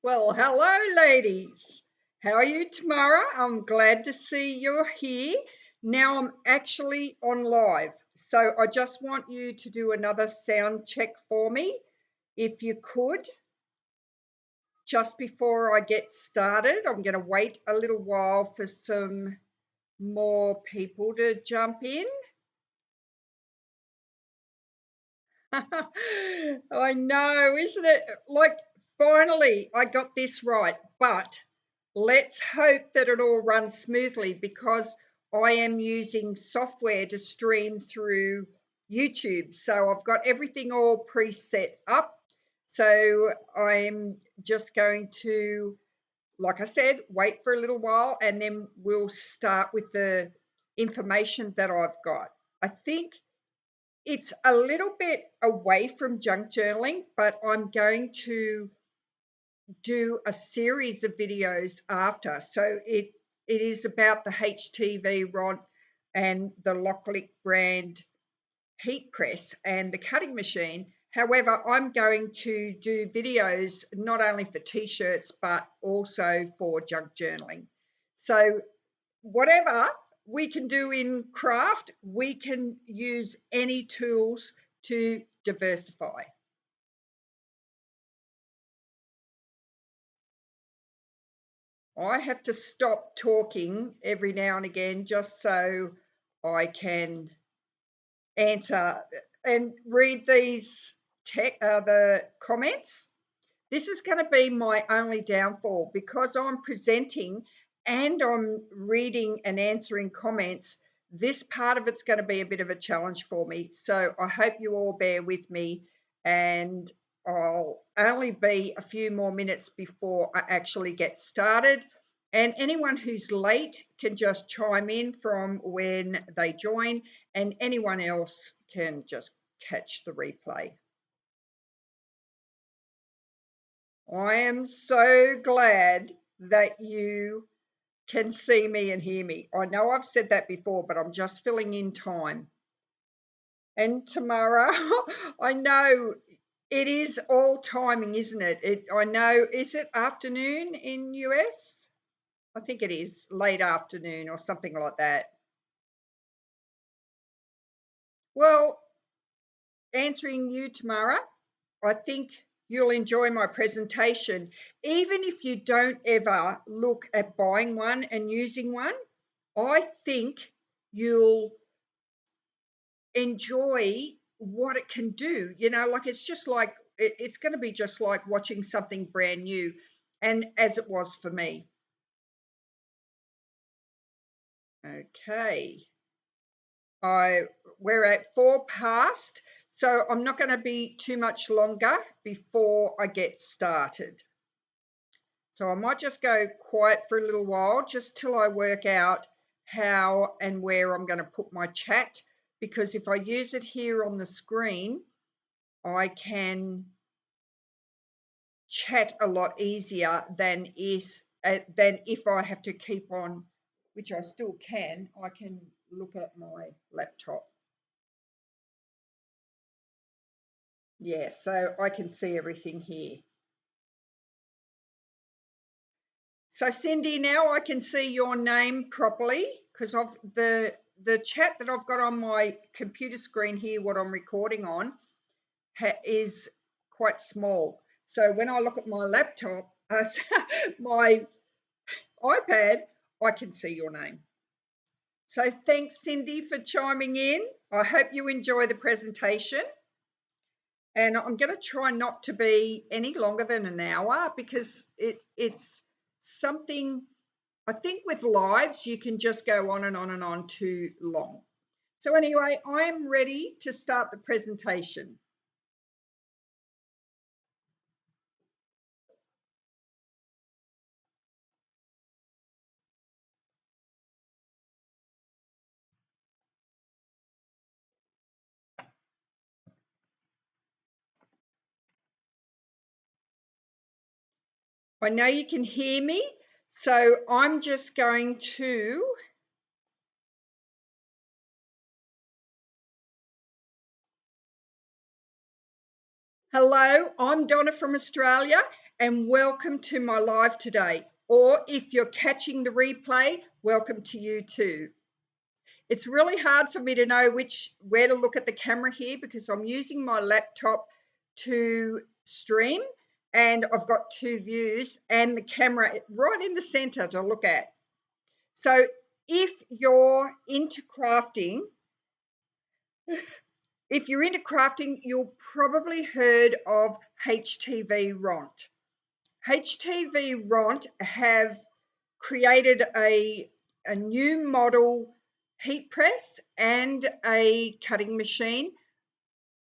Well, hello, ladies. How are you, Tamara? I'm glad to see you're here. Now I'm actually on live, so I just want you to do another sound check for me, if you could. Just before I get started, I'm going to wait a little while for some more people to jump in. I know, isn't it? Like, finally, I got this right, but let's hope that it all runs smoothly because I am using software to stream through YouTube. So I've got everything all preset up. So I'm just going to, like I said, wait for a little while and then we'll start with the information that I've got. I think it's a little bit away from junk journaling, but I'm going to do a series of videos after. So it is about the HTVRont and the LOKLiK brand heat press and the cutting machine. However, I'm going to do videos not only for t-shirts, but also for junk journaling. So whatever we can do in craft, we can use any tools to diversify. I have to stop talking every now and again just so I can answer and read these the comments. This is going to be my only downfall because I'm presenting and I'm reading and answering comments. This part of it's going to be a bit of a challenge for me. So I hope you all bear with me, and I'll only be a few more minutes before I actually get started. And anyone who's late can just chime in from when they join, and anyone else can just catch the replay. I am so glad that you can see me and hear me. I know I've said that before, but I'm just filling in time. And Tamara, I know it is all timing, isn't it? I know, is it afternoon in US? I think it is late afternoon or something like that. Well, answering you, Tamara, I think you'll enjoy my presentation. Even if you don't ever look at buying one and using one, I think you'll enjoy what it can do. You know, like it's just like, it's going to be just like watching something brand new, and as it was for me. Okay. We're at 4 past, so I'm not going to be too much longer before I get started. So I might just go quiet for a little while just till I work out how and where I'm going to put my chat, because if I use it here on the screen, I can chat a lot easier than if I have to keep on, which I still can. I can look at my laptop. Yeah, so I can see everything here. So Cindy, now I can see your name properly because of the chat that I've got on my computer screen here, what I'm recording on, is quite small. So when I look at my laptop, my iPad, I can see your name. So thanks, Cindy, for chiming in. I hope you enjoy the presentation. And I'm going to try not to be any longer than an hour because it's something, I think with lives, you can just go on and on and on too long. So anyway, I'm ready to start the presentation. I know you can hear me, so I'm just going to hello, I'm Donna from Australia, and welcome to my live today. Or if you're catching the replay, welcome to you too. It's really hard for me to know where to look at the camera here because I'm using my laptop to stream and I've got two views and the camera right in the center to look at. So if you're into crafting, you'll probably heard of HTVRont. HTVRont have created a new model heat press and a cutting machine,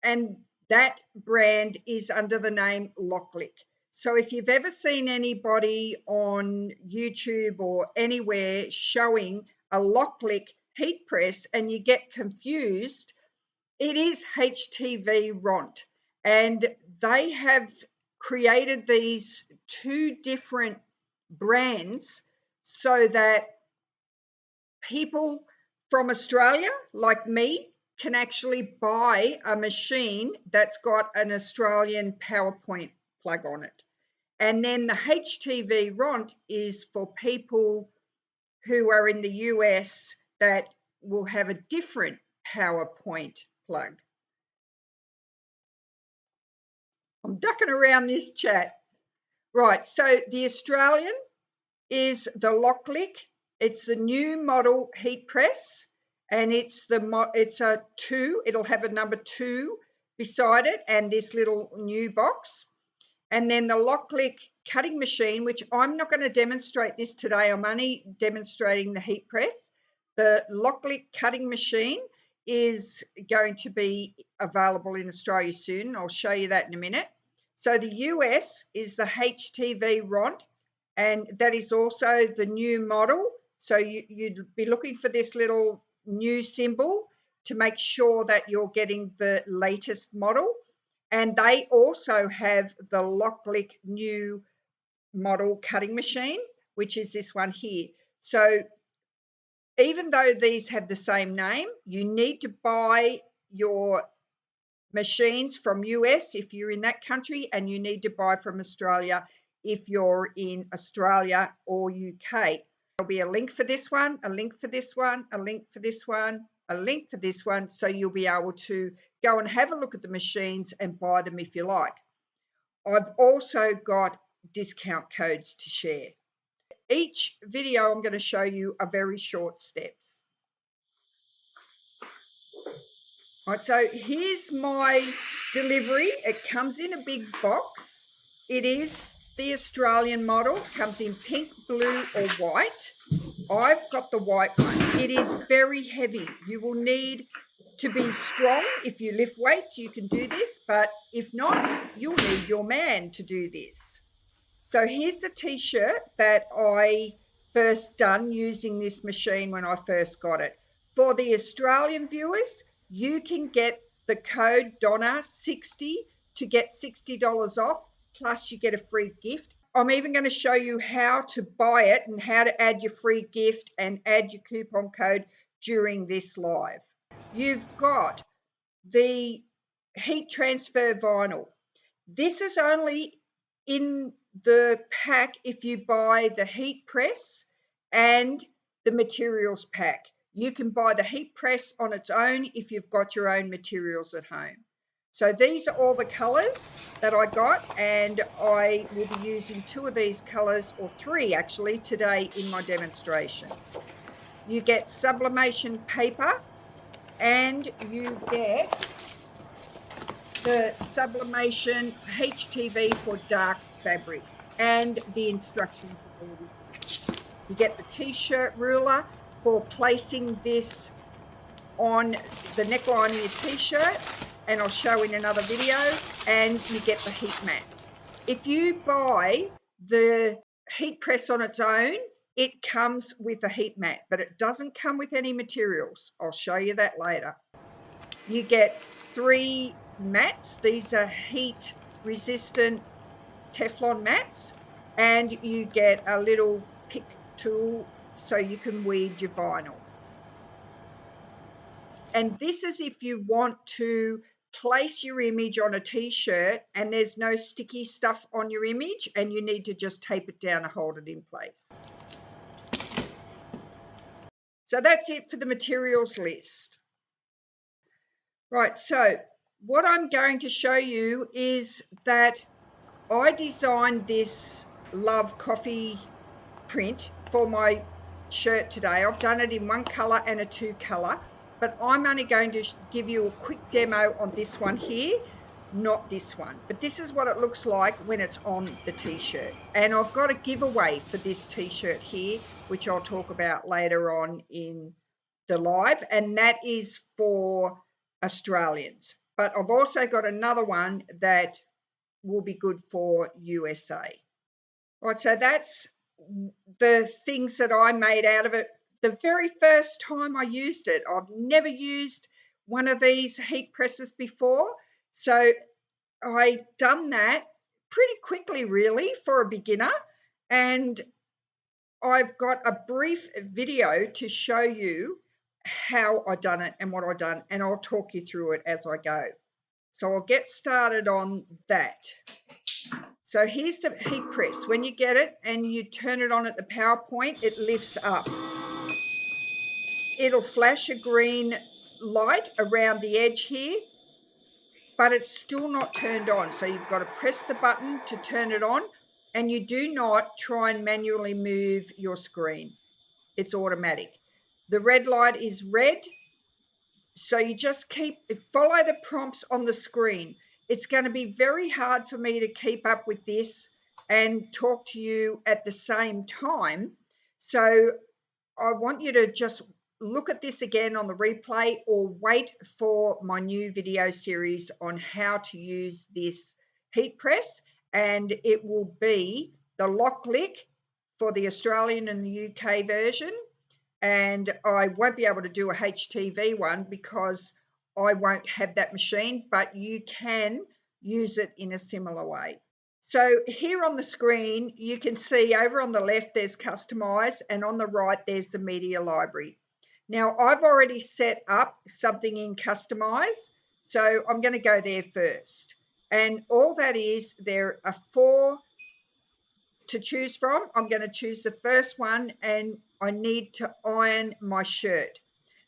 and that brand is under the name LOKLiK. So if you've ever seen anybody on YouTube or anywhere showing a LOKLiK heat press and you get confused, it is HTVRont, and they have created these two different brands so that people from Australia, like me, can actually buy a machine that's got an Australian PowerPoint plug on it. And then the HTVRont is for people who are in the US that will have a different PowerPoint plug. I'm ducking around this chat. Right, so the Australian is the LOKLiK. It's the new model heat press, and it's a 2. It'll have a number 2 beside it and this little new box. And then the LOKLiK cutting machine, which I'm not going to demonstrate this today. I'm only demonstrating the heat press. The LOKLiK cutting machine is going to be available in Australia soon. I'll show you that in a minute. So the US is the HTVRont, and that is also the new model. So you'd be looking for this little new symbol to make sure that you're getting the latest model. And they also have the LOKLiK new model cutting machine, which is this one here. So even though these have the same name, you need to buy your machines from US if you're in that country, and you need to buy from Australia if you're in Australia or UK. There'll be a link for this one, a link for this one, a link for this one, a link for this one, so you'll be able to go and have a look at the machines and buy them if you like. I've also got discount codes to share. Each video I'm going to show you are very short steps. All right, so here's my delivery. It comes in a big box. It is the Australian model. It comes in pink, blue or white. I've got the white one. It is very heavy. You will need to be strong. If you lift weights, you can do this, but if not, you'll need your man to do this. So here's a t-shirt that I first done using this machine when I first got it. For the Australian viewers, you can get the code Donna60 to get $60 off, plus you get a free gift. I'm even going to show you how to buy it and how to add your free gift and add your coupon code during this live. You've got the heat transfer vinyl. This is only in the pack if you buy the heat press and the materials pack. You can buy the heat press on its own if you've got your own materials at home. So these are all the colors that I got, and I will be using 2 of these colors, or 3 actually, today in my demonstration. You get sublimation paper, and you get the sublimation HTV for dark fabric, and the instructions are already. You get the t-shirt ruler for placing this on the neckline of your t-shirt, and I'll show in another video, and you get the heat mat. If you buy the heat press on its own, it comes with a heat mat, but it doesn't come with any materials. I'll show you that later. You get 3 mats. These are heat resistant Teflon mats, and you get a little pick tool so you can weed your vinyl. And this is if you want to place your image on a t-shirt and there's no sticky stuff on your image and you need to just tape it down and hold it in place. So that's it for the materials list. Right, so what I'm going to show you is that I designed this Love Coffee print for my shirt today. I've done it in one colour and a 2 colour, but I'm only going to give you a quick demo on this one here, not this one. But this is what it looks like when it's on the t-shirt. And I've got a giveaway for this t-shirt here, which I'll talk about later on in the live, and that is for Australians. But I've also got another one that will be good for USA. Right, so that's the things that I made out of it the very first time I used it. I've never used one of these heat presses before, so I done that pretty quickly really for a beginner, and I've got a brief video to show you how I done it and what I done, and I'll talk you through it as I go. So I'll get started on that. So here's the heat press. When you get it and you turn it on at the power point, it lifts up. It'll flash a green light around the edge here, but it's still not turned on. So you've got to press the button to turn it on, and you do not try and manually move your screen. It's automatic. The red light is red, so you just follow the prompts on the screen. It's going to be very hard for me to keep up with this and talk to you at the same time. So I want you to just look at this again on the replay or wait for my new video series on how to use this heat press. And it will be the LOKLiK for the Australian and the UK version. And I won't be able to do a HTV one because I won't have that machine, but you can use it in a similar way. So here on the screen, you can see over on the left, there's Customize, and on the right, there's the Media Library. Now, I've already set up something in Customize, so I'm going to go there first. And all that is, there are 4 to choose from. I'm going to choose the first one, and I need to iron my shirt.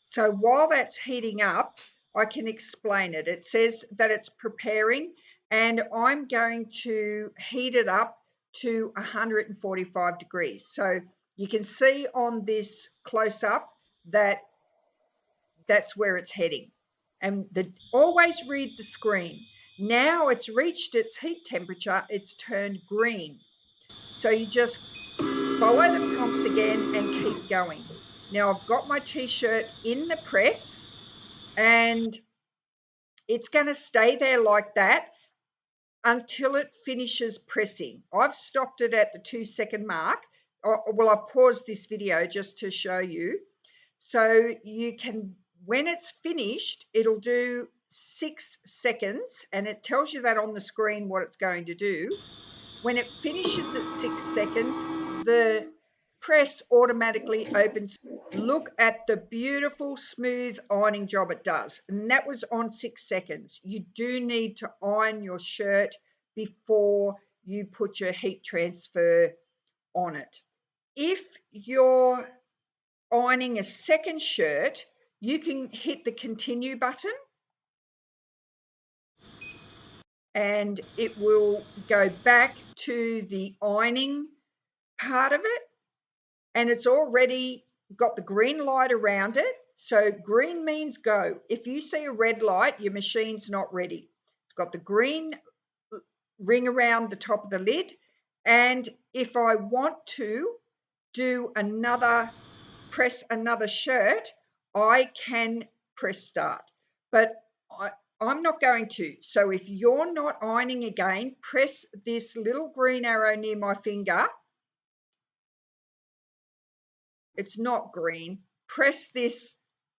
So while that's heating up, I can explain it. It says that it's preparing, and I'm going to heat it up to 145 degrees. So you can see on this close up that that's where it's heading. And always read the screen. Now it's reached its heat temperature, it's turned green. So you just follow the prompts again and keep going. Now I've got my t-shirt in the press, and it's going to stay there like that until it finishes pressing. I've stopped it at the 2-second mark. Well, I've paused this video just to show you. So you can, when it's finished, it'll do 6 seconds, and it tells you that on the screen what it's going to do. When it finishes at 6 seconds, the press automatically opens. Look at the beautiful smooth ironing job it does. And that was on 6 seconds. You do need to iron your shirt before you put your heat transfer on it. If you're ironing a second shirt, you can hit the continue button, and it will go back to the ironing part of it, and it's already got the green light around it. So green means go. If you see a red light, your machine's not ready. It's got the green ring around the top of the lid, and if I want to do press another shirt, I can press start, but I'm not going to. So if you're not ironing again, press this little green arrow near my finger. It's not green. Press this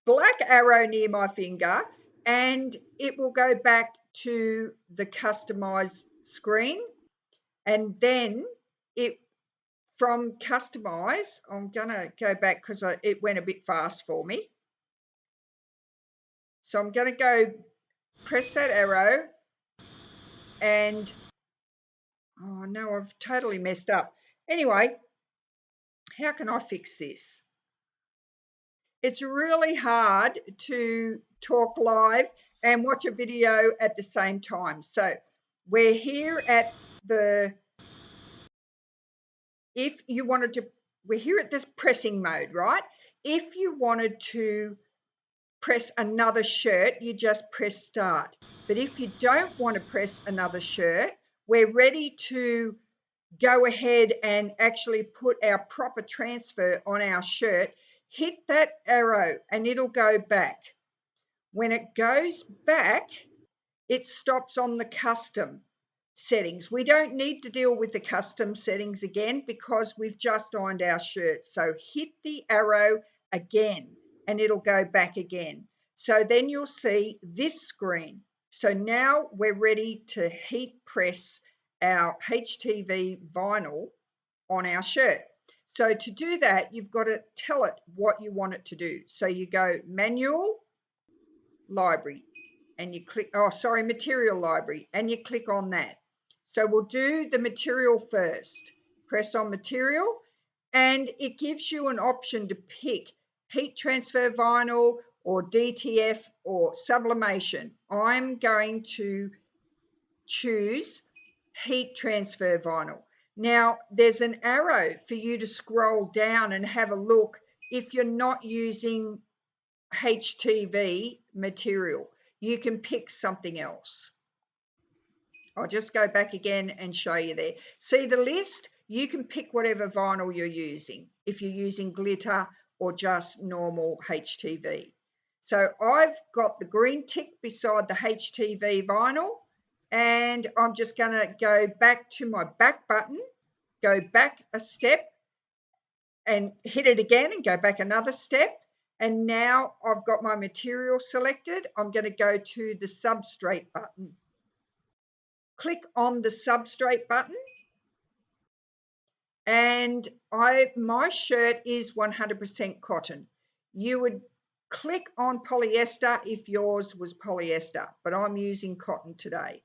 black arrow near my finger, and it will go back to the Customize screen. And then from Customize, I'm going to go back because it went a bit fast for me. So I'm going to go press that arrow, and oh no, I've totally messed up. Anyway, how can I fix this? It's really hard to talk live and watch a video at the same time. So we're here at the, if you wanted to, we're here at this pressing mode, right? If you wanted to press another shirt, you just press start. But if you don't want to press another shirt, we're ready to go ahead and actually put our proper transfer on our shirt. Hit that arrow and it'll go back. When it goes back, it stops on the custom settings. We don't need to deal with the custom settings again because we've just ironed our shirt. So hit the arrow again and it'll go back again. So then you'll see this screen. So now we're ready to heat press our HTV vinyl on our shirt. So to do that, you've got to tell it what you want it to do. So you go manual, library, and you click, material library, and you click on that. So we'll do the material first. Press on material, and it gives you an option to pick heat transfer vinyl or DTF or sublimation. I'm going to choose heat transfer vinyl. Now, there's an arrow for you to scroll down and have a look if you're not using HTV material. You can pick something else. I'll just go back again and show you there. See the list? You can pick whatever vinyl you're using, if you're using glitter or just normal HTV. So I've got the green tick beside the HTV vinyl, and I'm just going to go back to my back button, go back a step and hit it again and go back another step. And now I've got my material selected. I'm going to go to the substrate button. Click on the substrate button. And my shirt is 100% cotton. You would click on polyester if yours was polyester, but I'm using cotton today.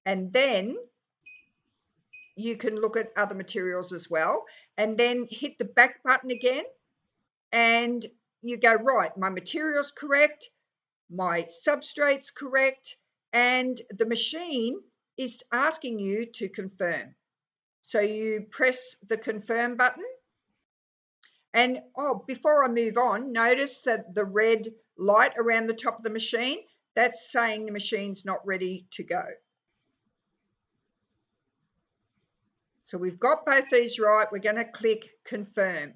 And then you can look at other materials as well. And then hit the back button again. And you go, right, my material's correct, my substrate's correct, and the machine is asking you to confirm. So you press the confirm button. And before I move on, notice that the red light around the top of the machine, that's saying the machine's not ready to go. So we've got both these right. We're going to click confirm.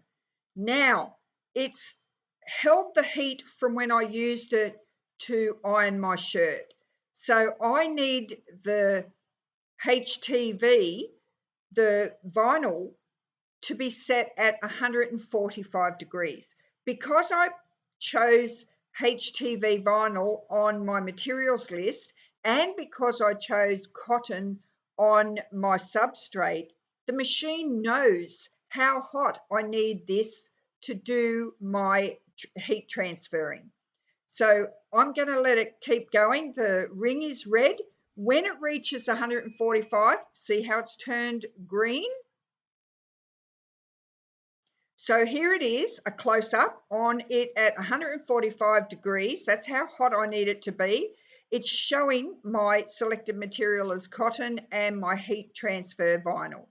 Now, it's held the heat from when I used it to iron my shirt. So I need the HTV, the vinyl, to be set at 145 degrees. Because I chose HTV vinyl on my materials list, and because I chose cotton on my substrate, the machine knows how hot I need this to do my heat transferring. So I'm going to let it keep going. The ring is red. When it reaches 145, see how it's turned green? So here it is, a close-up on it at 145 degrees. That's how hot I need it to be. It's showing my selected material as cotton and my heat transfer vinyl.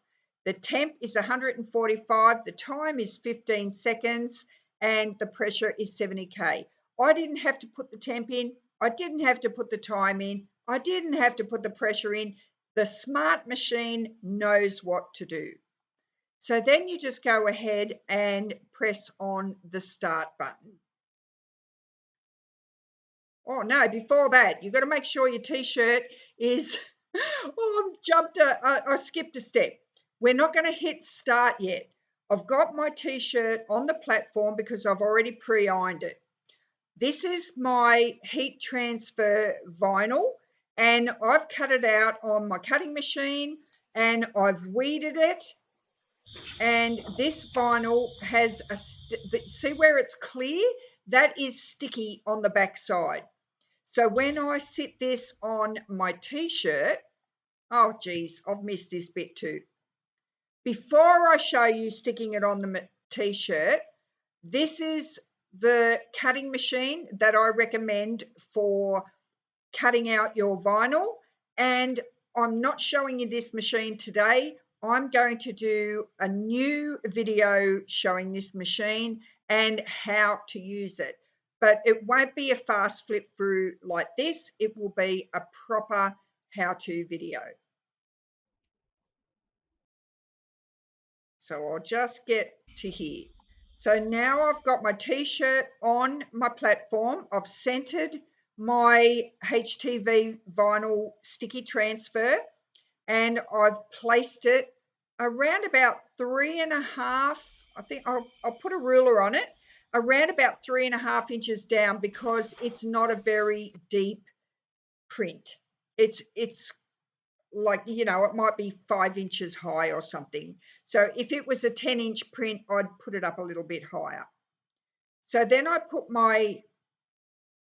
The temp is 145, the time is 15 seconds, and the pressure is 70 K. I didn't have to put the temp in. I didn't have to put the time in. I didn't have to put the pressure in. The smart machine knows what to do. So then you just go ahead and press on the start button. Oh no, before that, you've got to make sure your t-shirt is, I skipped a step. We're not going to hit start yet. I've got my t-shirt on the platform because I've already pre-ironed it. This is my heat transfer vinyl, and I've cut it out on my cutting machine, and I've weeded it. And this vinyl has see where it's clear? That is sticky on the back side. So when I sit this on my t-shirt, oh geez, I've missed this bit too. Before I show you sticking it on the t-shirt, this is the cutting machine that I recommend for cutting out your vinyl, and I'm not showing you this machine today. I'm going to do a new video showing this machine and how to use it, but it won't be a fast flip through like this. It will be a proper how-to video. So I'll just get to here. So now I've got my t-shirt on my platform. I've centered my HTV vinyl sticky transfer, and I've placed it around about 3.5, I think I'll put a ruler on it, around about 3.5 inches down, because it's not a very deep print. It's like, you know, it might be 5 inches high or something. So if it was a 10-inch print, I'd put it up a little bit higher. So then I put my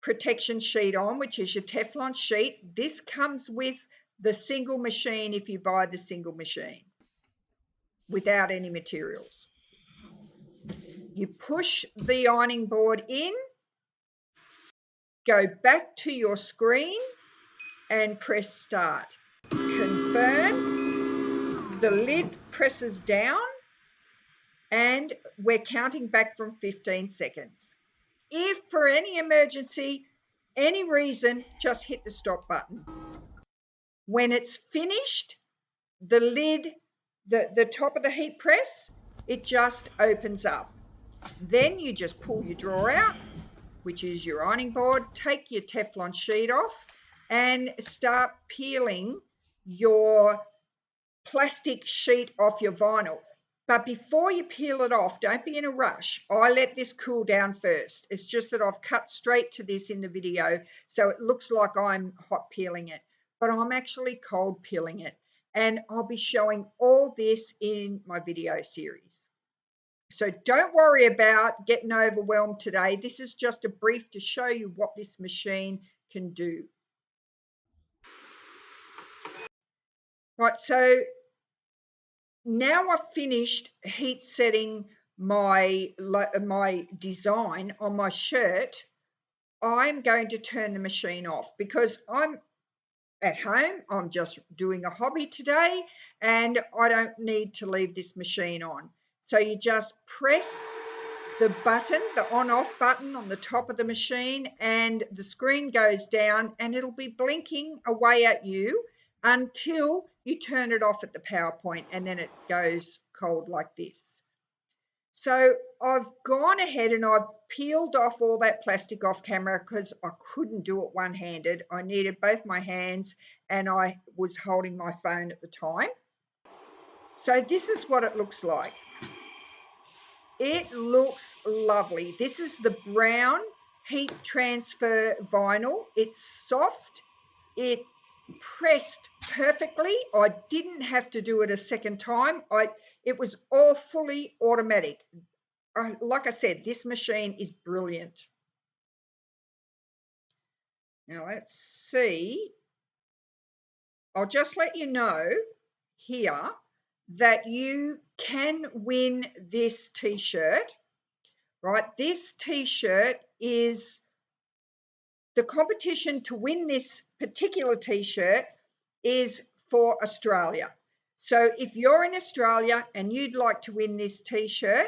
protection sheet on, which is your Teflon sheet. This comes with the single machine if you buy the single machine without any materials. You push the ironing board in, go back to your screen and press start. Confirm, the lid presses down, and we're counting back from 15 seconds. If for any emergency, any reason, just hit the stop button. When it's finished, the lid, the top of the heat press, it just opens up. Then you just pull your drawer out, which is your ironing board, take your Teflon sheet off and start peeling your plastic sheet off your vinyl. But before you peel it off, don't be in a rush. I let this cool down first. It's just that I've cut straight to this in the video, so it looks like I'm hot peeling it, but I'm actually cold peeling it. And I'll be showing all this in my video series. So don't worry about getting overwhelmed today. This is just a brief to show you what this machine can do. Right, so now I've finished heat setting my design on my shirt. I'm going to turn the machine off because I'm at home. I'm just doing a hobby today and I don't need to leave this machine on. So you just press the button, the on-off button on the top of the machine, and the screen goes down and it'll be blinking away at you until you turn it off at the power point, and then it goes cold like this. So I've gone ahead and I've peeled off all that plastic off camera because I couldn't do it one-handed. I needed both my hands and I was holding my phone at the time. So this is what it looks like. It looks lovely. This is the brown heat transfer vinyl. It's soft. It pressed perfectly. I didn't have to do it a second time. It was all fully automatic. Like I said, this machine is brilliant. Now let's see. I'll just let you know here that you can win this t-shirt, right? This t-shirt is the competition to win this particular t-shirt is for Australia. So if you're in Australia and you'd like to win this t-shirt,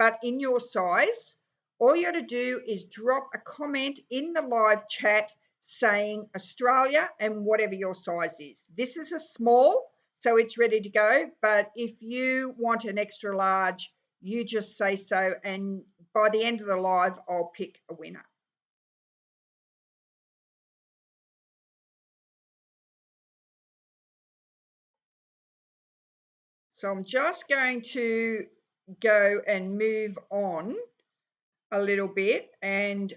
but in your size, all you got to do is drop a comment in the live chat saying Australia and whatever your size is. This is a small, so it's ready to go. But if you want an extra large, you just say so. And by the end of the live, I'll pick a winner. So I'm just going to go and move on a little bit, and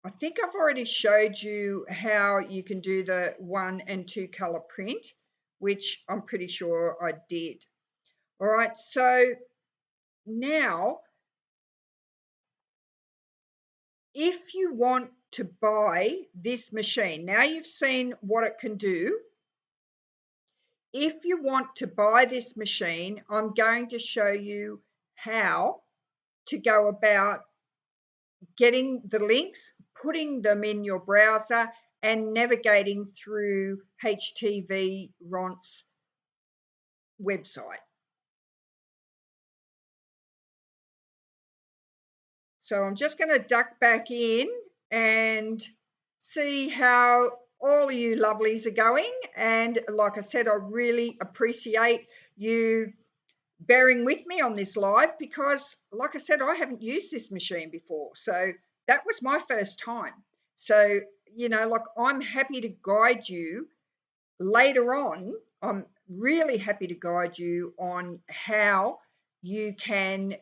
I think I've already showed you how you can do the 1 and 2 color print, which I'm pretty sure I did. All right, so now if you want to buy this machine, now you've seen what it can do. If you want to buy this machine, I'm going to show you how to go about getting the links, putting them in your browser, and navigating through HTVRont's website. So I'm just going to duck back in and see how all of you lovelies are going. And like I said, I really appreciate you bearing with me on this live because, like I said, I haven't used this machine before. So that was my first time. So, you know, like I'm happy to guide you later on. I'm really happy to guide you on how you can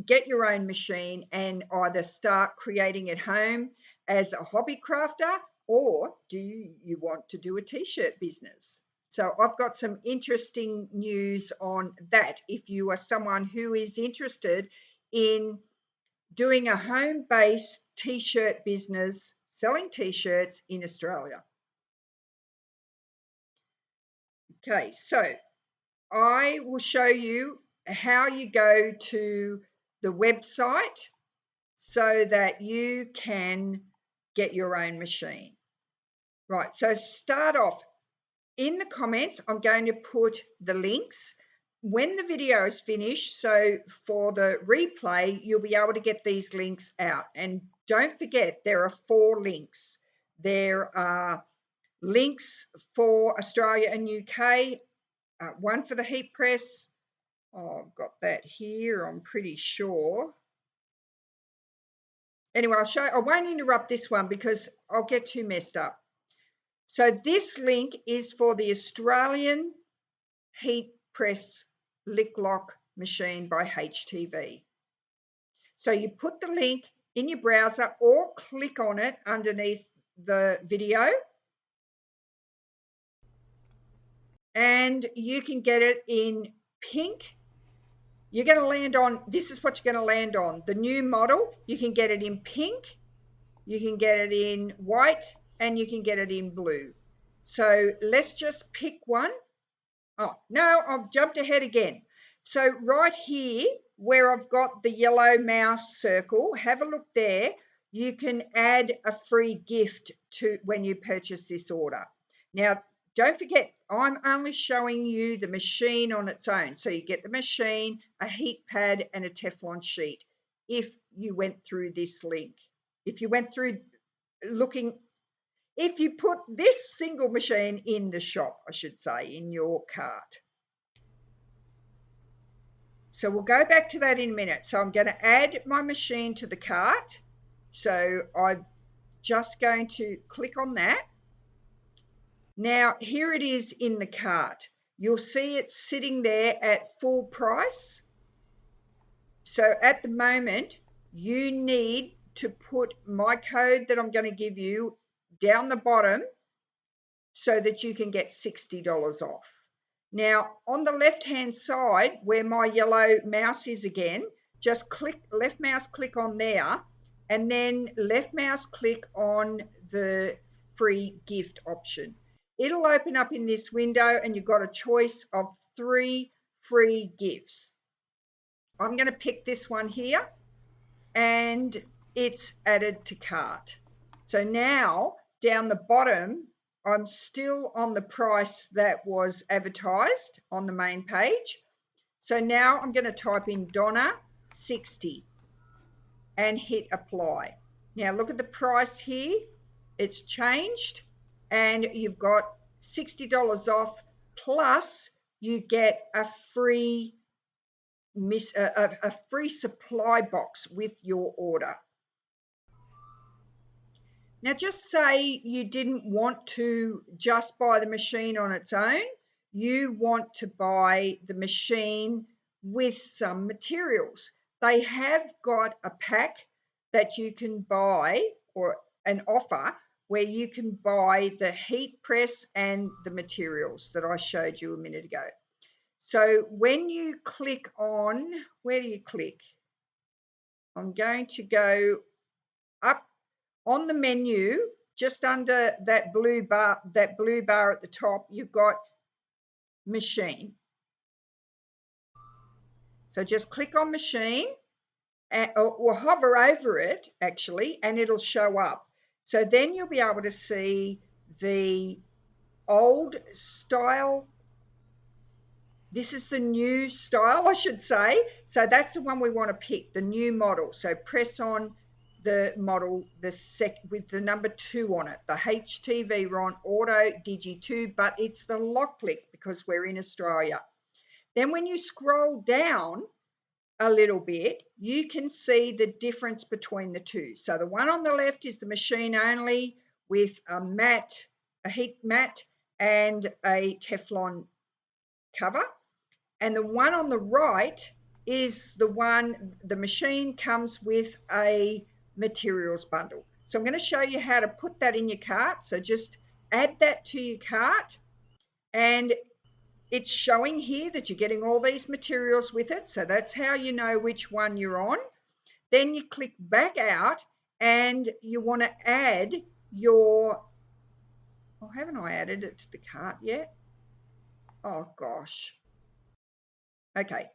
get your own machine and either start creating at home as a hobby crafter, or do you want to do a t-shirt business? So I've got some interesting news on that if you are someone who is interested in doing a home-based t-shirt business, selling t-shirts in Australia. Okay, so I will show you how you go to the website so that you can get your own machine. Right, so start off. In the comments, I'm going to put the links when the video is finished. So for the replay, you'll be able to get these links out. And don't forget, there are 4 links. There are links for Australia and UK, one for the heat press. Oh, I've got that here, I'm pretty sure. Anyway, I'll show. I won't interrupt this one because I'll get too messed up. So this link is for the Australian heat press LOKLiK machine by HTV. So you put the link in your browser or click on it underneath the video, and you can get it in pink. You're going to land on, this is what you're going to land on, the new model. You can get it in pink, you can get it in white, and you can get it in blue. So let's just pick one. Oh, no, I've jumped ahead again. So right here where I've got the yellow mouse circle, have a look there. You can add a free gift to when you purchase this order. Now, don't forget, I'm only showing you the machine on its own. So you get the machine, a heat pad, and a Teflon sheet if you went through this link. If you went through looking, if you put this single machine in the shop, I should say, in your cart. So we'll go back to that in a minute. So I'm going to add my machine to the cart. So I'm just going to click on that. Now, here it is in the cart. You'll see it's sitting there at full price. So at the moment, you need to put my code that I'm going to give you down the bottom so that you can get $60 off. Now, on the left-hand side, where my yellow mouse is again, just click, left mouse click on there, and then left mouse click on the free gift option. It'll open up in this window and you've got a choice of 3 free gifts. I'm going to pick this one here and it's added to cart. So now down the bottom, I'm still on the price that was advertised on the main page. So now I'm going to type in Donna 60 and hit apply. Now look at the price here. It's changed and you've got $60 off, plus you get a free supply box with your order. Now just say you didn't want to just buy the machine on its own. You want to buy the machine with some materials. They have got a pack that you can buy, or an offer where you can buy the heat press and the materials that I showed you a minute ago. So when you click on, where do you click? I'm going to go up on the menu, just under that blue bar at the top, you've got machine. So just click on machine, or hover over it actually, and it'll show up. So then you'll be able to see the old style. This is the new style, I should say. So that's the one we want to pick, the new model. So press on the model with the number 2 on it, the HTVRont Auto Digi 2, but it's the LOKLiK because we're in Australia. Then when you scroll down a little bit, you can see the difference between the two. So the one on the left is the machine only with a heat mat and a Teflon cover. And the one on the right is the machine comes with a materials bundle. So I'm going to show you how to put that in your cart. So just add that to your cart, and it's showing here that you're getting all these materials with it. So that's how you know which one you're on. Then you click back out and you want to add your, oh, haven't I added it to the cart yet? Oh gosh. Okay.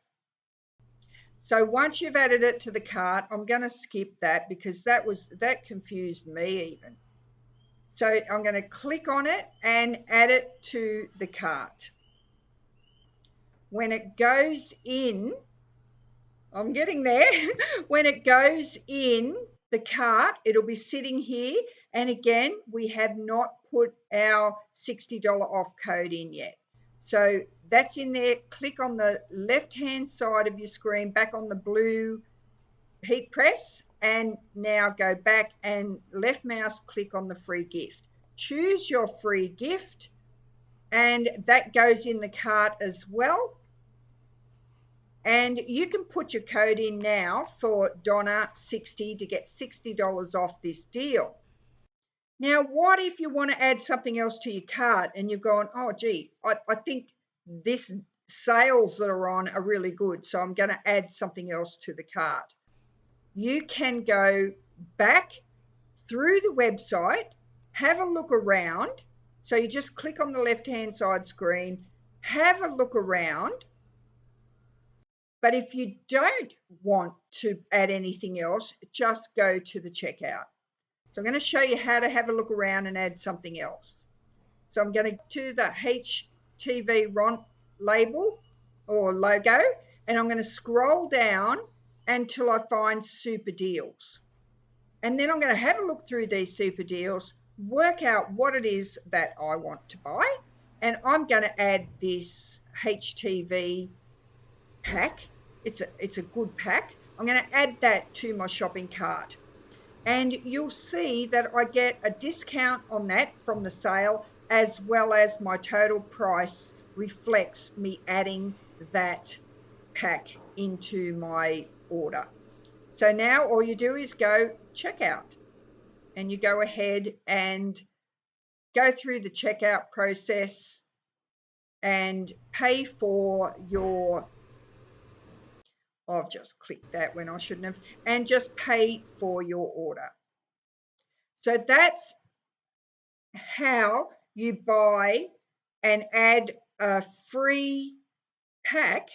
So once you've added it to the cart, I'm going to skip that because that confused me even. So I'm going to click on it and add it to the cart. When it goes in, I'm getting there. When it goes in the cart, it'll be sitting here. And again, we have not put our $60 off code in yet. So that's in there. Click on the left-hand side of your screen, back on the blue heat press, and now go back and left mouse click on the free gift. Choose your free gift, and that goes in the cart as well. And you can put your code in now for Donna60 to get $60 off this deal. Now, what if you want to add something else to your cart and you've gone, oh, gee, I think this sales that are on are really good, so I'm going to add something else to the cart. You can go back through the website, have a look around. So you just click on the left-hand side screen, have a look around. But if you don't want to add anything else, just go to the checkout. So I'm going to show you how to have a look around and add something else. So I'm going to the HTVRont label or logo, and I'm going to scroll down until I find super deals. And then I'm going to have a look through these super deals, work out what it is that I want to buy, and I'm going to add this HTV pack. It's a good pack. I'm going to add that to my shopping cart, and you'll see that I get a discount on that from the sale, as well as my total price reflects me adding that pack into my order. So now all you do is go checkout, and you go ahead and go through the checkout process and pay for your, I've just clicked that when I shouldn't have, and just pay for your order. So that's how you buy and add a free pack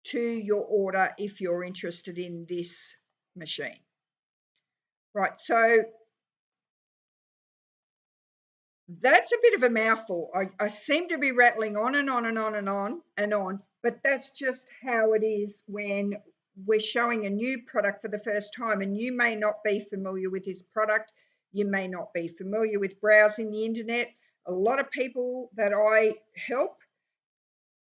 to your order if you're interested in this machine. Right, so that's a bit of a mouthful. I seem to be rattling on and on and on and on and on, but that's just how it is when we're showing a new product for the first time, and you may not be familiar with this product. You may not be familiar with browsing the internet. A lot of people that I help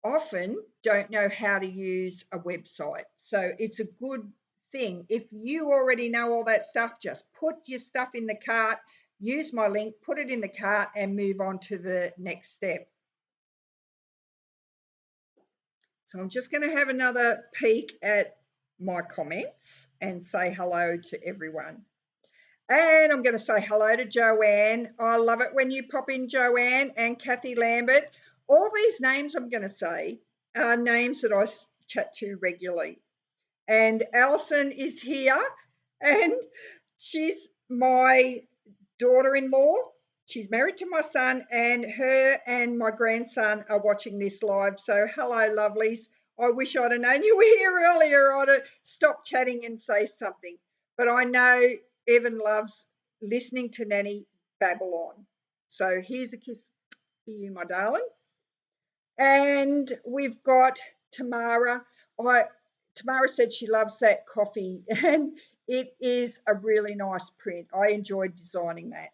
often don't know how to use a website. So it's a good thing. If you already know all that stuff, just put your stuff in the cart, use my link, put it in the cart, and move on to the next step. So I'm just going to have another peek at my comments and say hello to everyone. And I'm going to say hello to Joanne. I love it when you pop in, Joanne, and Kathy Lambert. All these names I'm going to say are names that I chat to regularly. And Alison is here, and she's my daughter-in-law. She's married to my son, and her and my grandson are watching this live. So hello, lovelies. I wish I'd have known you were here earlier. I'd have stopped chatting and say something. But I know Evan loves listening to Nanny babble on. So here's a kiss for you, my darling. And we've got Tamara. Tamara said she loves that coffee, and it is a really nice print. I enjoyed designing that.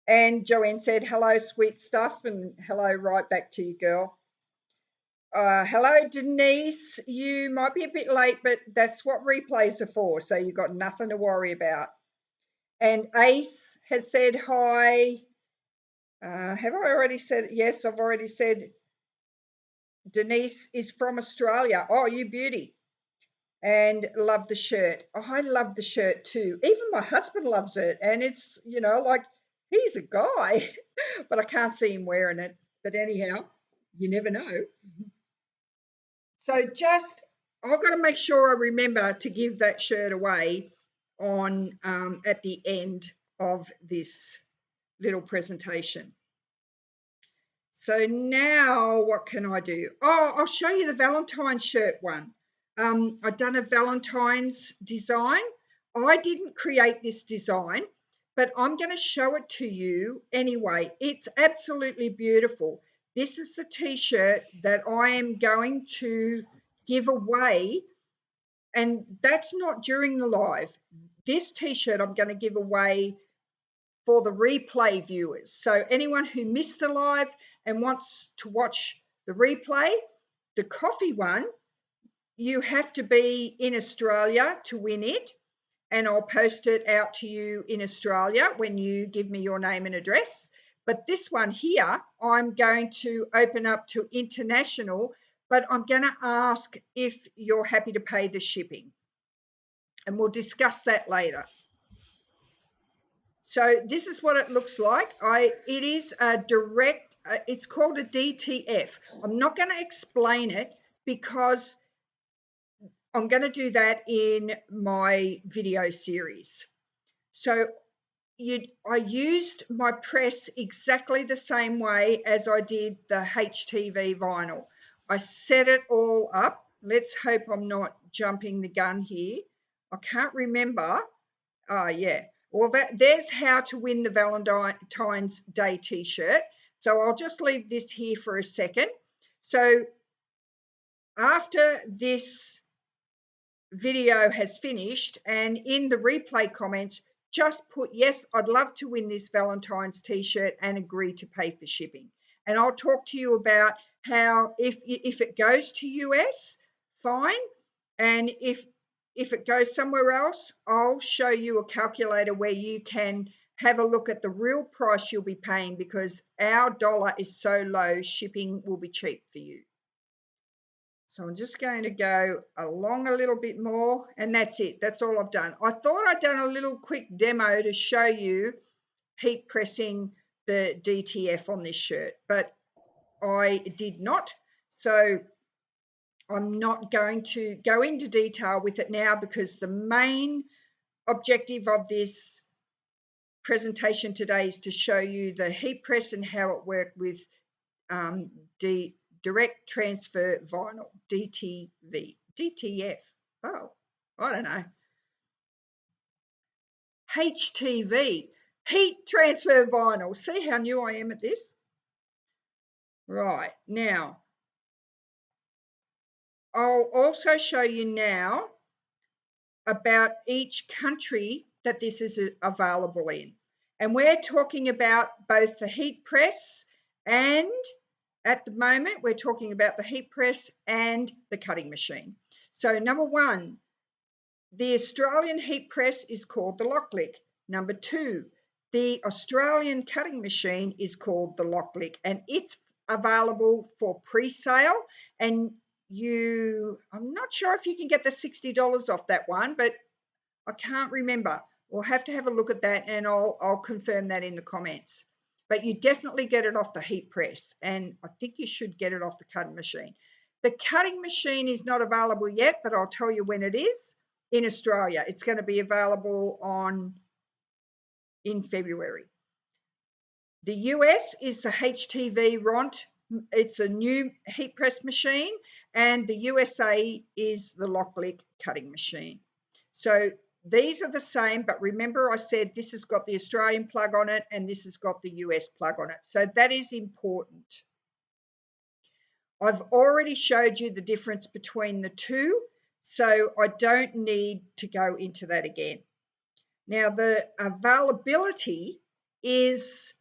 And Joanne said, hello, sweet stuff, and hello right back to you, girl. Hello, Denise. You might be a bit late, but that's what replays are for, so you've got nothing to worry about. And Ace has said hi. Have I already said? Yes, I've already said Denise is from Australia. Oh, you beauty. And love the shirt. Oh, I love the shirt too. Even my husband loves it. And it's, you know, like he's a guy, but I can't see him wearing it. But anyhow, you never know. So just, I've got to make sure I remember to give that shirt away on at the end of this little presentation. So now what can I do? Oh, I'll show you the Valentine's shirt one. I've done a Valentine's design. I didn't create this design, but I'm going to show it to you anyway. It's absolutely beautiful. This is the t-shirt that I am going to give away, and that's not during the live. This t-shirt I'm going to give away for the replay viewers. So anyone who missed the live and wants to watch the replay, the coffee one, you have to be in Australia to win it, and I'll post it out to you in Australia when you give me your name and address. But this one here, I'm going to open up to international, but I'm going to ask if you're happy to pay the shipping, and we'll discuss that later. So this is what it looks like. It is a direct, it's called a DTF. I'm not going to explain it because I'm going to do that in my video series. So I used my press exactly the same way as I did the HTV vinyl. I set it all up. Let's hope I'm not jumping the gun here. I can't remember. Oh, yeah. Well, there's how to win the Valentine's Day t-shirt. So I'll just leave this here for a second. So after this video has finished, and in the replay comments, just put, yes, I'd love to win this Valentine's t-shirt and agree to pay for shipping. And I'll talk to you about how if it goes to US, fine. And if it goes somewhere else, I'll show you a calculator where you can have a look at the real price you'll be paying, because our dollar is so low, shipping will be cheap for you. So I'm just going to go along a little bit more, and that's it. That's all I've done. I thought I'd done a little quick demo to show you heat pressing the DTF on this shirt, but I did not. So I'm not going to go into detail with it now, because the main objective of this presentation today is to show you the heat press and how it worked with direct transfer vinyl, DTF. Oh, I don't know. HTV, heat transfer vinyl. See how new I am at this? Right, now, I'll also show you now about each country that this is available in. And we're talking about both the heat press, and at the moment we're talking about the heat press and the cutting machine. So number one, the Australian heat press is called the LOKLiK. Number two, the Australian cutting machine is called the LOKLiK, and it's available for pre-sale. And I'm not sure if you can get the $60 off that one, but I can't remember. We'll have to have a look at that, and I'll confirm that in the comments. But you definitely get it off the heat press, and I think you should get it off the cutting machine. The cutting machine is not available yet, but I'll tell you when it is in Australia. It's going to be available in February. The US is the HTVRont. It's a new heat press machine, and the USA is the LOKLiK cutting machine. So these are the same, but remember I said this has got the Australian plug on it and this has got the US plug on it. So that is important. I've already showed you the difference between the two, so I don't need to go into that again. Now, the availability is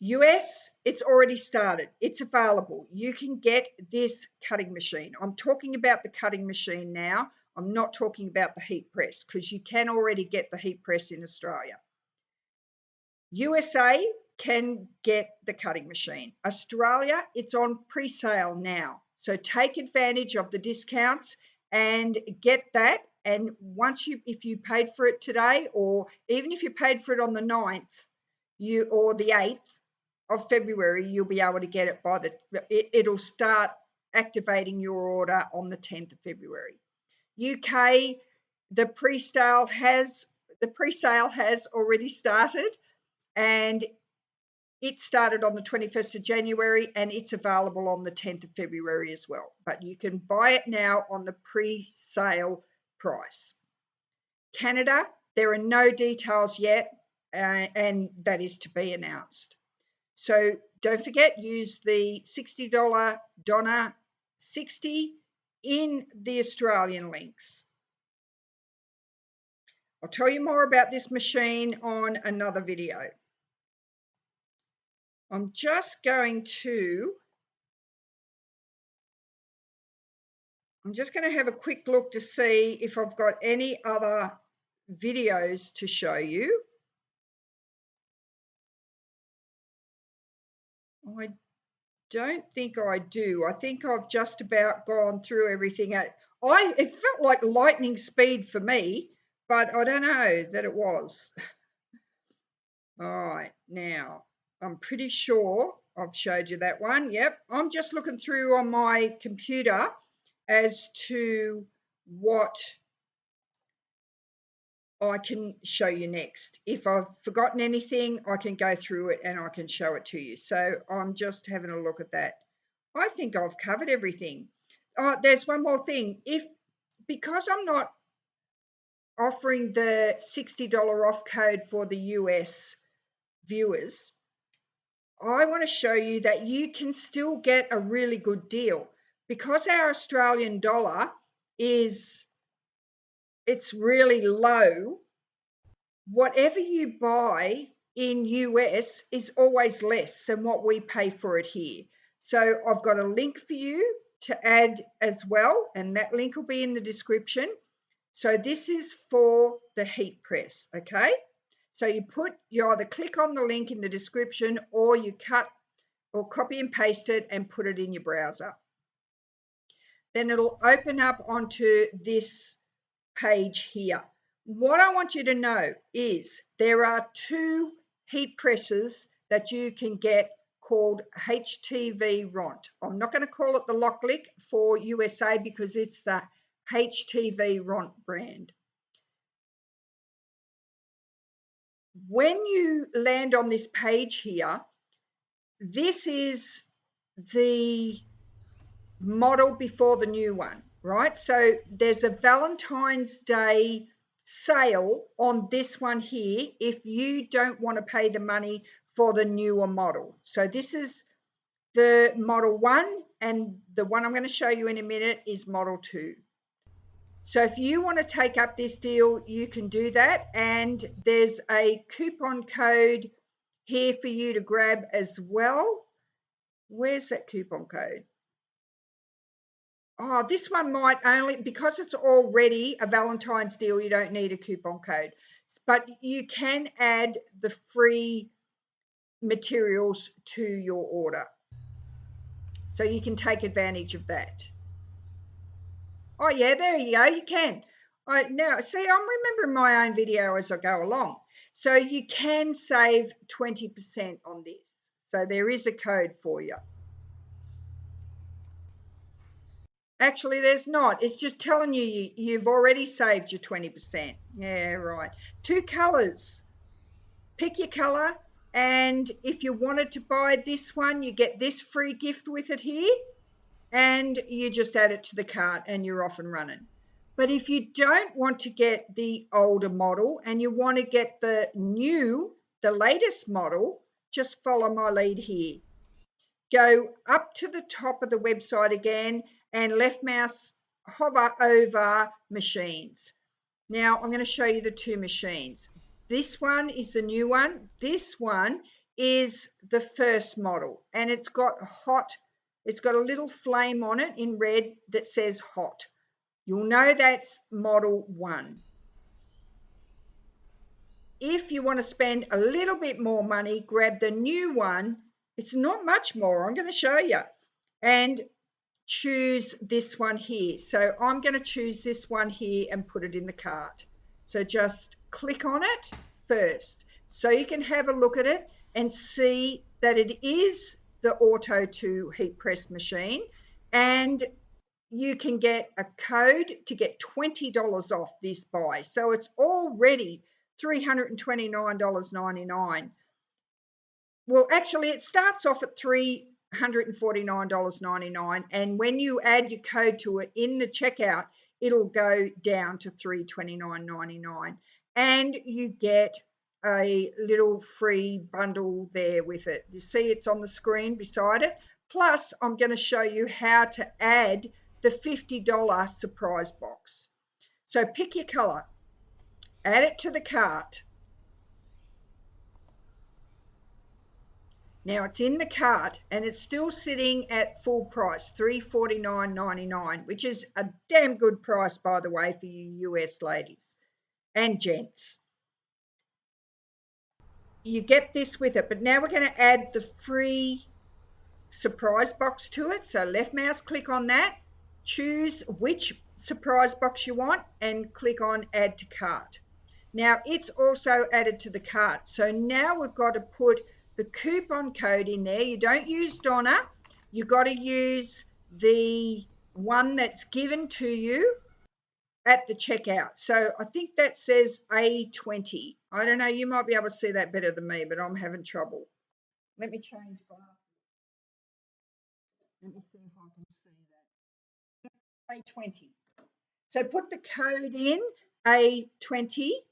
US, it's already started. It's available. You can get this cutting machine. I'm talking about the cutting machine now. I'm not talking about the heat press because you can already get the heat press in Australia. USA can get the cutting machine. Australia, it's on pre-sale now. So take advantage of the discounts and get that. And once if you paid for it today, or even if you paid for it on the 9th or the 8th of February, you'll be able to get it by it'll start activating your order on the 10th of February. UK, the pre-sale has already started, and it started on the 21st of January and it's available on the 10th of February as well. But you can buy it now on the pre-sale price. Canada, there are no details yet, and that is to be announced. So don't forget, use the $60 Donna 60 in the Australian links. I'll tell you more about this machine on another video. I'm just going to have a quick look to see if I've got any other videos to show you. I don't think I do. I think I've just about gone through everything. It felt like lightning speed for me, but I don't know that it was. All right, now I'm pretty sure I've showed you that one. Yep, I'm just looking through on my computer as to what I can show you next. If I've forgotten anything, I can go through it and I can show it to you. So I'm just having a look at that. I think I've covered everything. Oh, there's one more thing. Because I'm not offering the $60 off code for the US viewers, I want to show you that you can still get a really good deal. Because our Australian dollar it's really low, whatever you buy in US is always less than what we pay for it here. So I've got a link for you to add as well, and that link will be in the description. So this is for the heat press, okay? So you either click on the link in the description or you cut or copy and paste it and put it in your browser. Then it'll open up onto this page here. What I want you to know is there are two heat presses that you can get called HTVRont. I'm not going to call it the LOKLiK for USA because it's the HTVRont brand. When you land on this page here, this is the model before the new one, right? So there's a Valentine's Day sale on this one here if you don't want to pay the money for the newer model. So this is the Model 1, and the one I'm going to show you in a minute is Model 2. So if you want to take up this deal, you can do that, and there's a coupon code here for you to grab as well. Where's that coupon code? Oh, this one might only, because it's already a Valentine's deal, you don't need a coupon code. But you can add the free materials to your order. So you can take advantage of that. Oh, yeah, there you go. You can. Now, see, I'm remembering my own video as I go along. So you can save 20% on this. So there is a code for you. Actually, there's not. It's just telling you you've already saved your 20%. Yeah, right. Two colors. pick your colour, and if you wanted to buy this one, you get this free gift with it here, and you just add it to the cart and you're off and running. But if you don't want to get the older model and you want to get the latest model, just follow my lead here. Go up to the top of the website again and left mouse hover over machines. Now I'm going to show you the two machines. This one is the new one. This one is the first model, and it's got a little flame on it in red that says hot. You'll know that's model 1. If you want to spend a little bit more money, grab the new one. It's not much more, I'm going to show you. And choose this one here. So I'm going to choose this one here and put it in the cart. So just click on it first so you can have a look at it and see that it is the Auto 2 heat press machine, and you can get a code to get $20 off this buy. So it's already $329.99. Well, actually, it starts off at $349.99, and when you add your code to it in the checkout, it'll go down to $329.99, and you get a little free bundle there with it. You see it's on the screen beside it. Plus, I'm going to show you how to add the $50 surprise box. So pick your color, add it to the cart. Now it's in the cart and it's still sitting at full price, $349.99, which is a damn good price, by the way, for you US ladies and gents. You get this with it, but now we're going to add the free surprise box to it. So left mouse click on that, choose which surprise box you want and click on add to cart. Now it's also added to the cart. So now we've got to put the coupon code in there. You don't use Donna. You've got to use the one that's given to you at the checkout. So I think that says A20. I don't know, you might be able to see that better than me, but I'm having trouble. Let me change glasses. Let me see if I can see that. A20. So put the code in, A20,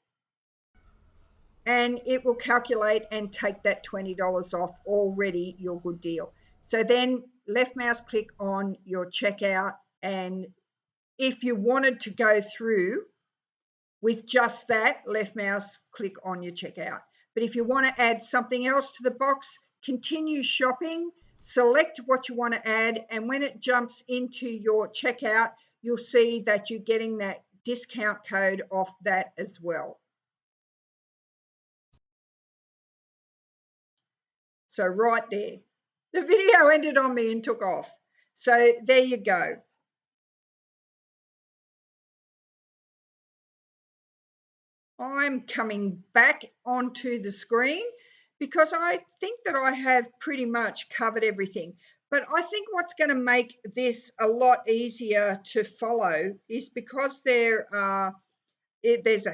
and it will calculate and take that $20 off already your good deal. So then left mouse click on your checkout, and if you wanted to go through with just that, left mouse click on your checkout. But if you want to add something else to the box, continue shopping, select what you want to add, and when it jumps into your checkout, you'll see that you're getting that discount code off that as well. So right there, the video ended on me and took off. So there you go. I'm coming back onto the screen because I think that I have pretty much covered everything. But I think what's going to make this a lot easier to follow is because there's a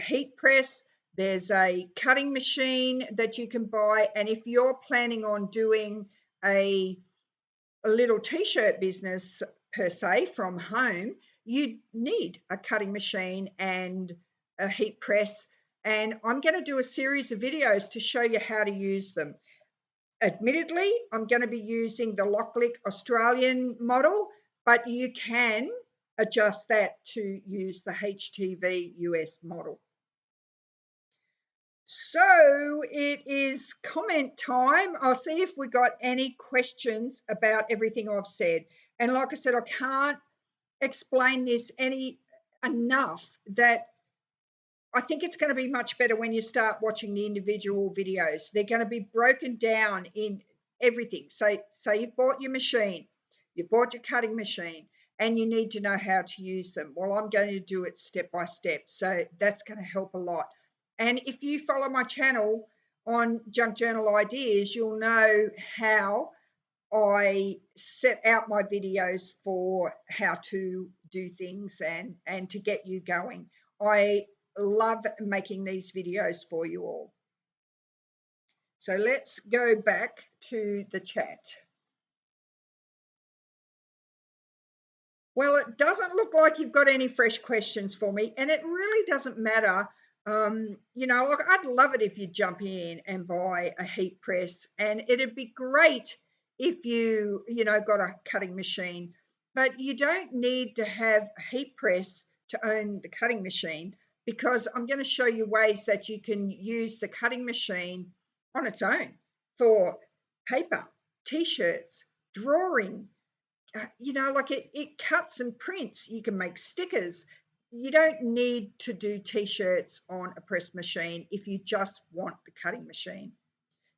heat press, there's a cutting machine that you can buy, and if you're planning on doing a little t-shirt business per se from home, you need a cutting machine and a heat press, and I'm going to do a series of videos to show you how to use them. Admittedly, I'm going to be using the LOKLiK Australian model, but you can adjust that to use the HTV US model. So it is comment time. I'll see if we got any questions about everything I've said. And like I said, I can't explain this enough that I think it's going to be much better when you start watching the individual videos. They're going to be broken down in everything. So you've bought your machine, you've bought your cutting machine, and you need to know how to use them. Well, I'm going to do it step by step. So that's going to help a lot. And if you follow my channel on Junk Journal Ideas, you'll know how I set out my videos for how to do things and to get you going. I love making these videos for you all. So let's go back to the chat. Well, it doesn't look like you've got any fresh questions for me, and it really doesn't matter. You know, I'd love it if you jump in and buy a heat press, and it'd be great if you know, got a cutting machine, but you don't need to have a heat press to own the cutting machine, because I'm going to show you ways that you can use the cutting machine on its own for paper, t-shirts, drawing. You know, like it cuts and prints. You can make stickers. You don't need to do t-shirts on a press machine if you just want the cutting machine.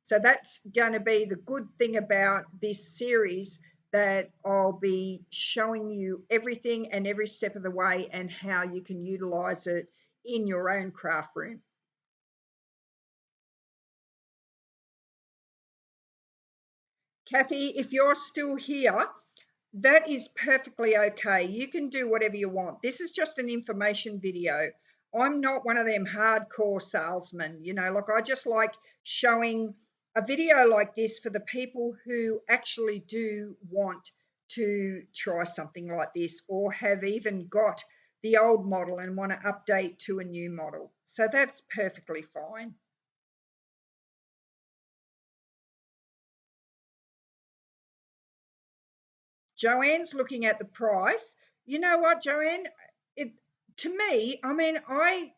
So that's going to be the good thing about this series, that I'll be showing you everything and every step of the way and how you can utilize it in your own craft room. Kathy, if you're still here, that is perfectly okay. You can do whatever you want. This is just an information video. I'm not one of them hardcore salesmen, you know, like I just like showing a video like this for the people who actually do want to try something like this, or have even got the old model and want to update to a new model. So that's perfectly fine. Joanne's looking at the price. You know what, Joanne? To me, I mean, I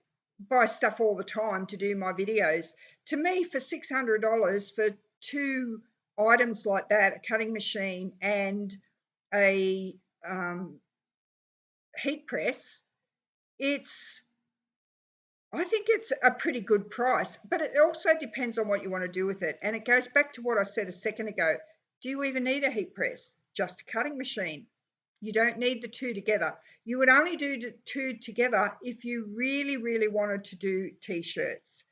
buy stuff all the time to do my videos. To me, for $600 for two items like that, a cutting machine and a heat press, I think it's a pretty good price, but it also depends on what you want to do with it. And it goes back to what I said a second ago. Do you even need a heat press? Just a cutting machine. You don't need the two together. You would only do the two together if you really, really wanted to do t-shirts.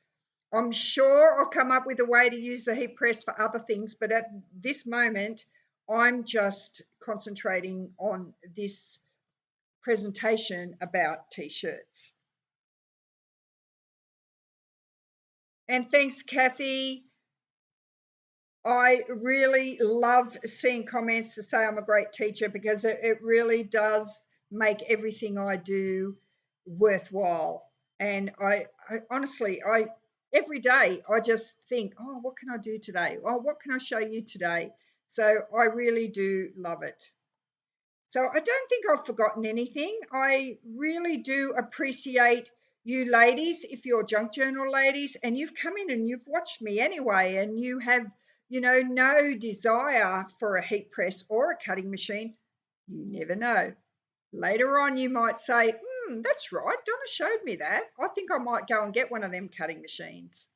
I'm sure I'll come up with a way to use the heat press for other things, but at this moment, I'm just concentrating on this presentation about t-shirts. And thanks, Kathy. I really love seeing comments to say I'm a great teacher, because it really does make everything I do worthwhile. And I honestly, every day I just think, oh, what can I do today? Oh, what can I show you today? So I really do love it. So I don't think I've forgotten anything. I really do appreciate you ladies, if you're junk journal ladies, and you've come in and you've watched me anyway, and you have, you know, no desire for a heat press or a cutting machine. You never know. Later on, you might say, that's right, Donna showed me that. I think I might go and get one of them cutting machines.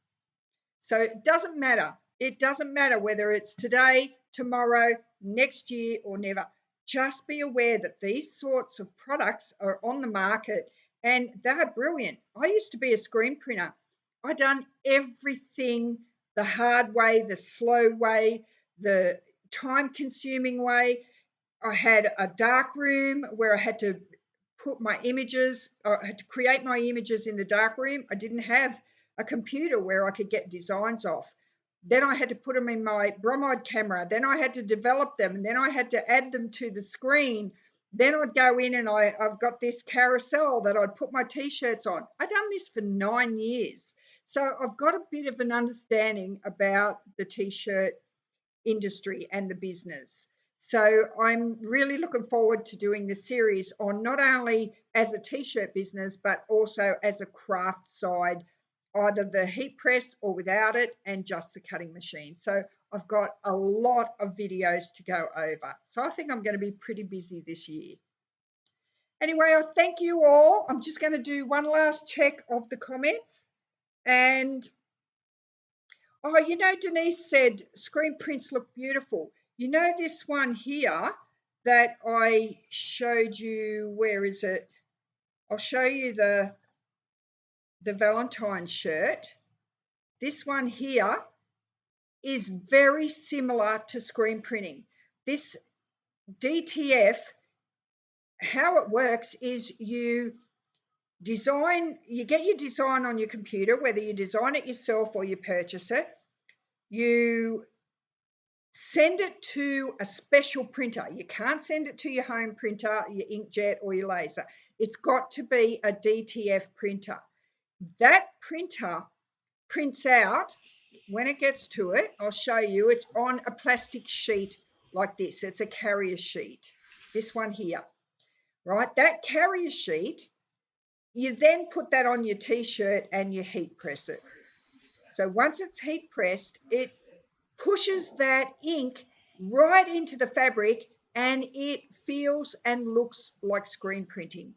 So it doesn't matter. It doesn't matter whether it's today, tomorrow, next year, or never. Just be aware that these sorts of products are on the market, and they're brilliant. I used to be a screen printer. I done everything the hard way, the slow way, the time-consuming way. I had a dark room where I had to put my images, I had to create my images in the dark room. I didn't have a computer where I could get designs off. Then I had to put them in my bromide camera. Then I had to develop them. And then I had to add them to the screen. Then I'd go in and I've got this carousel that I'd put my t-shirts on. I've done this for 9 years. So I've got a bit of an understanding about the t-shirt industry and the business. So I'm really looking forward to doing the series on not only as a t-shirt business, but also as a craft side, either the heat press or without it, and just the cutting machine. So I've got a lot of videos to go over. So I think I'm going to be pretty busy this year. Anyway, I thank you all. I'm just going to do one last check of the comments. And oh, you know, Denise said screen prints look beautiful. You know, this one here that I showed you, where is it? I'll show you the Valentine's shirt. This one here is very similar to screen printing. This DTF, how it works is you get your design on your computer, whether you design it yourself or you purchase it. you send it to a special printer. You can't send it to your home printer, your inkjet or your laser. It's got to be a DTF printer. That printer prints out, when it gets to it, I'll show you, it's on a plastic sheet like this. It's a carrier sheet, this one here, right? That carrier sheet, you then put that on your t-shirt and you heat press it. So once it's heat pressed, it pushes that ink right into the fabric and it feels and looks like screen printing.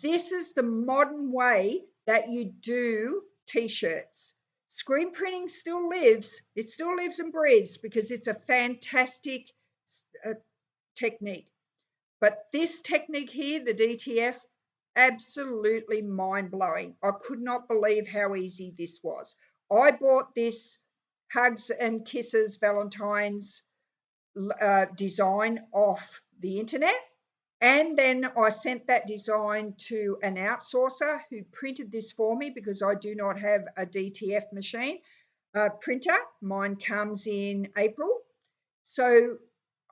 This is the modern way that you do t-shirts. Screen printing still lives. It still lives and breathes because it's a fantastic technique. But this technique here, the DTF, absolutely mind-blowing. I could not believe how easy this was. I bought this Hugs and Kisses Valentines design off the internet, and then I sent that design to an outsourcer who printed this for me because I do not have a DTF machine printer. Mine comes in April. So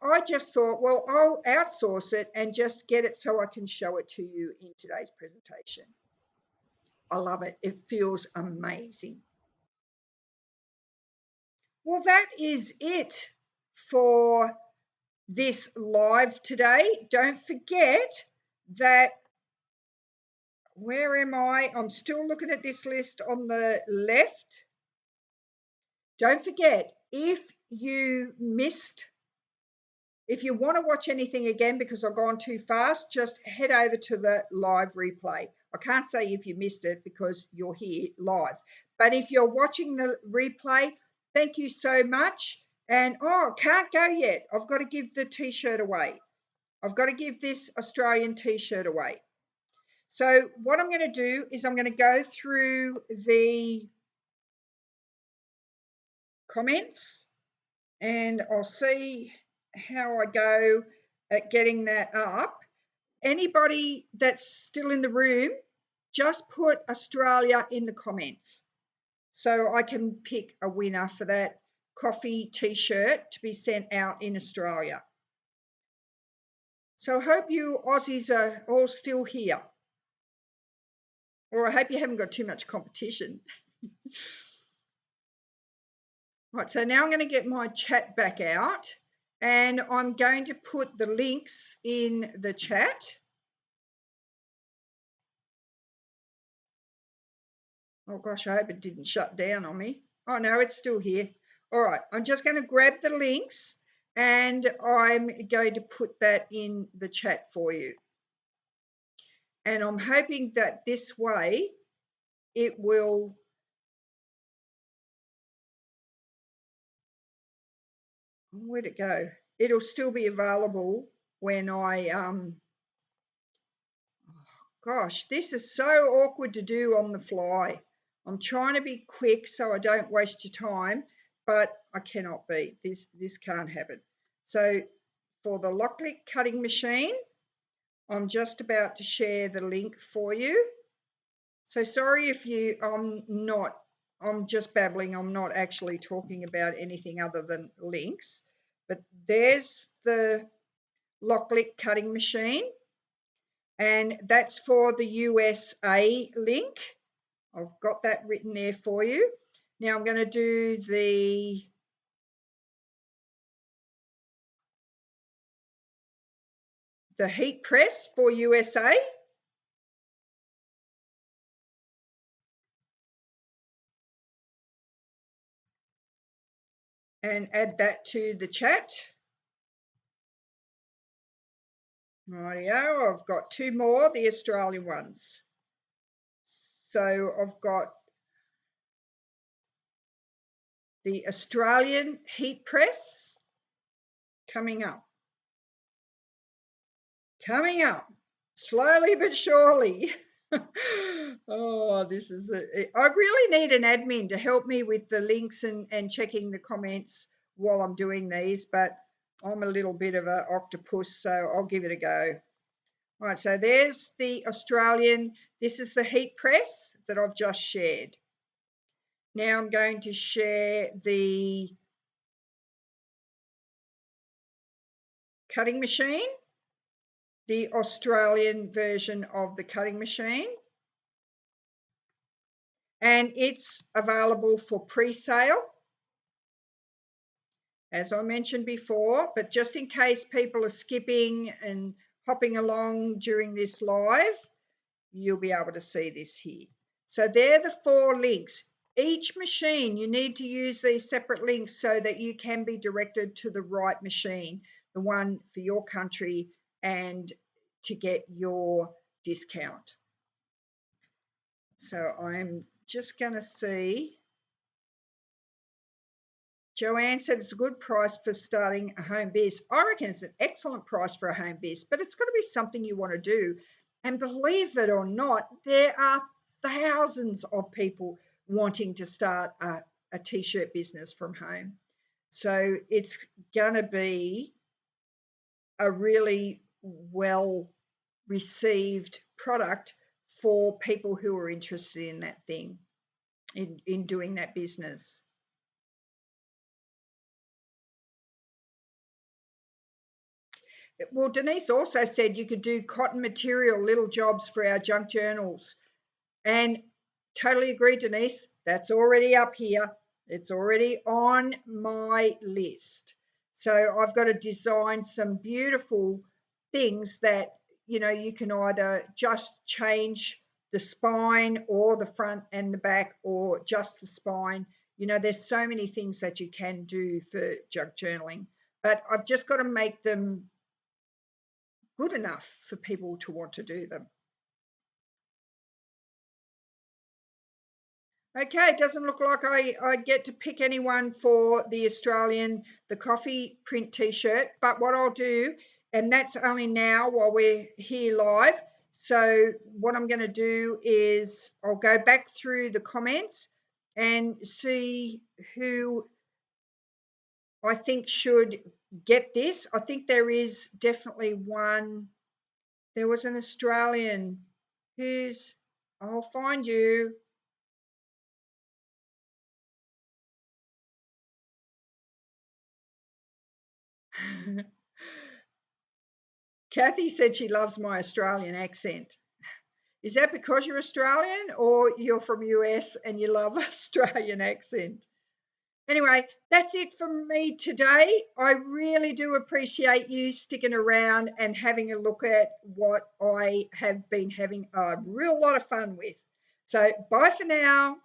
I just thought, well, I'll outsource it and just get it so I can show it to you in today's presentation. I love it. It feels amazing. Well, that is it for this live today. Don't forget that, where am I? I'm still looking at this list on the left. Don't forget, if you want to watch anything again because I've gone too fast, just head over to the live replay. I can't say if you missed it because you're here live. But if you're watching the replay, thank you so much. And, oh, can't go yet. I've got to give the t-shirt away. I've got to give this Australian t-shirt away. So what I'm going to do is I'm going to go through the comments and I'll see how I go at getting that up. Anybody that's still in the room, just put Australia in the comments so I can pick a winner for that coffee t-shirt to be sent out in Australia. So I hope you Aussies are all still here. Or I hope you haven't got too much competition. Right, so now I'm going to get my chat back out and I'm going to put the links in the chat. Oh gosh, I hope it didn't shut down on me. Oh no, it's still here. All right, I'm just going to grab the links and I'm going to put that in the chat for you. And I'm hoping that this way it will where'd it go? It'll still be available when I oh gosh, this is so awkward to do on the fly. I'm trying to be quick so I don't waste your time, but I cannot be. This can't happen. So for the LOKLiK cutting machine, I'm just about to share the link for you. So sorry if I'm just babbling. I'm not actually talking about anything other than links. But there's the LOKLiK cutting machine, and that's for the USA link. I've got that written there for you. Now I'm going to do the heat press for USA. And add that to the chat. Rightio, I've got two more, the Australian ones. So I've got the Australian heat press coming up. Coming up, slowly but surely. Oh, this is I really need an admin to help me with the links and checking the comments while I'm doing these, but I'm a little bit of an octopus, so I'll give it a go. All right, so there's the Australian. This is the heat press that I've just shared. Now I'm going to share the cutting machine, the Australian version of the cutting machine. And it's available for pre-sale, as I mentioned before, but just in case people are skipping and hopping along during this live, you'll be able to see this here. So they're the 4 links. Each machine, you need to use these separate links so that you can be directed to the right machine, the one for your country, and to get your discount. So I'm just going to see. Joanne said it's a good price for starting a home biz. I reckon it's an excellent price for a home biz, but it's got to be something you want to do. And believe it or not, there are thousands of people wanting to start a t-shirt business from home. So it's going to be a really well received product for people who are interested in that thing, in doing that business. Well, Denise also said you could do cotton material, little jobs for our junk journals. And totally agree, Denise. That's already up here. It's already on my list. So I've got to design some beautiful things that, you know, you can either just change the spine or the front and the back or just the spine. You know, there's so many things that you can do for junk journaling, but I've just got to make them good enough for people to want to do them. Okay, it doesn't look like I get to pick anyone for the Australian, the coffee print t-shirt, but what I'll do, and that's only now while we're here live, so what I'm going to do is I'll go back through the comments and see who I think should get this. I think there is definitely one. There was an Australian who's, I'll find you. Kathy said she loves my Australian accent. Is that because you're Australian or you're from US and you love Australian accent? Anyway, that's it from me today. I really do appreciate you sticking around and having a look at what I have been having a real lot of fun with. So bye for now.